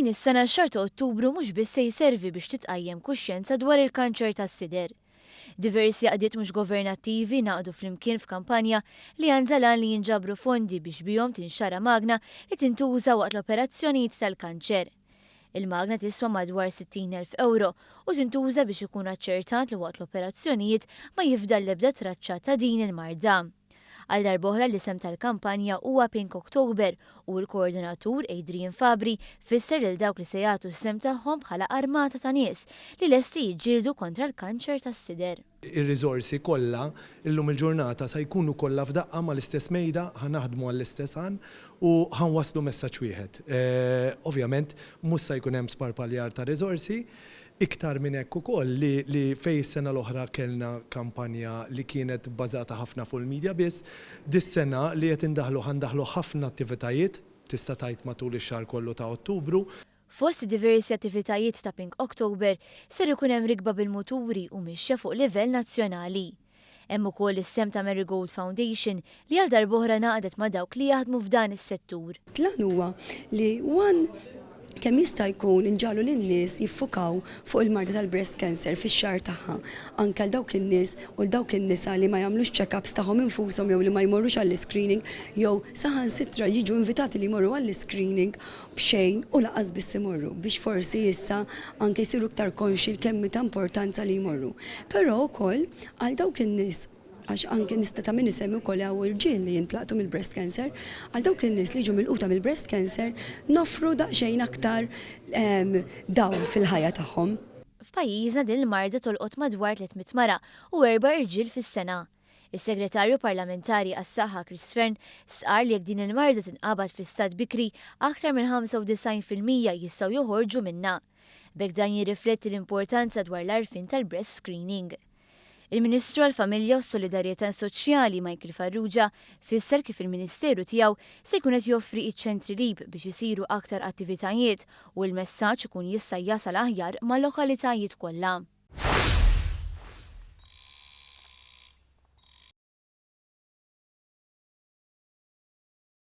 Din is-sena x-xahar ta' Ottubru mhux biss se jservi biex titqajjem kuxjenza dwar il-kanċer tas-sider. Diversi għaqdiet mhux governattivi naqdu flimkien f'kampanja li għandha li jinġabru fondi biex bihom tinxara magna li tintuża waqt l-operazzjonijiet tal-kanċer. Il-magna tiswa madwar 60,000 euro u tintuża biex ikun aċċertat li waqt l-operazzjonijiet ma jifdal l-ebda traċċa ta' din il-marda. Għal darb'oħra l-isem tal-kampanja huwa Pink October u l-koordinatur Adrian Fabri fisser lil dawk li se jagħtu s-sem tagħhom bħala armata ta' nies li lesti jiġġieldu kontra l-kanċer tas-sider. Ir-riżorsi kollha illum il-ġurnata se jkunu kollha f'daqqa mal-istess mejda, ħanaħdmu għall-istess għan u ħanwaslu messaġġ wieħed. Ovvjament mhux se jkun hemm sparpaljar ta' riżorsi. Iktar minn hekk ukoll li fejn is-sena l-oħra kellna kampanja li kienet bbażata ħafna fuq il-medja biss, dis-sena li qed ħandaħlu ħafna attivitajiet tista' tgħid matul ix-xahar kollu ta' Ottubru. Fost diversi attivitajiet ta' Pink October ser ikun hemm rikba bil-muturi u mixja fuq livell nazzjonali. Hemm ukoll is-sem ta' Marigold Foundation li għal darb'oħra naqdet ma' dawk li jaħdmu f'dan is-settur. Tlan huwa li kemm jista' jkun inġalu lin-nies jiffukaw fuq il-marda tal-breast cancer fix-xahar tagħha, anke għal dawk in-nies u dawk in-nisa li ma jagħmlux check-ups tagħhom infushom jew li ma jmorrux għall-screening jew saħansitra jiġu invitati li jmorru għall-screening b'xejn u laqas biss imorru biex forsi issa anke jsiru iktar konxi kemm ta' importanza li jmorru. Però wkoll għal dawk in-nies għax anke nista' ta' min isemmi wkoll hawn irġiel li jintlaqtu mill-breast cancer, għal dawk in-nies li jiġu milquta mill-breast cancer noffru daqsxejn aktar dawl fil-ħajja tagħhom. F'pajjiżna din il-marda tolqot madwar 300 mara u 4 irġiel fis-sena. Is-Segretarju Parlamentari għas-Saħħa Chris Fern sqar li jekk din il-marda tinqabad fi stat bikri aktar minn 95% jistgħu joħorġu minnha. B'hekk dan jirrifletti l-importanza dwar l-għarfien tal-breast screening. Il-Ministru għall-Familja u s-Solidarjetà Soċjali Michael Farrugia fisser kif il-Ministeru tiegħu se jkun qed joffri iċ-ċentri rib biex isiru aktar attivitajiet u l-messaġġ ikun jista' jasal aħjar mal-lokalitajiet kollha.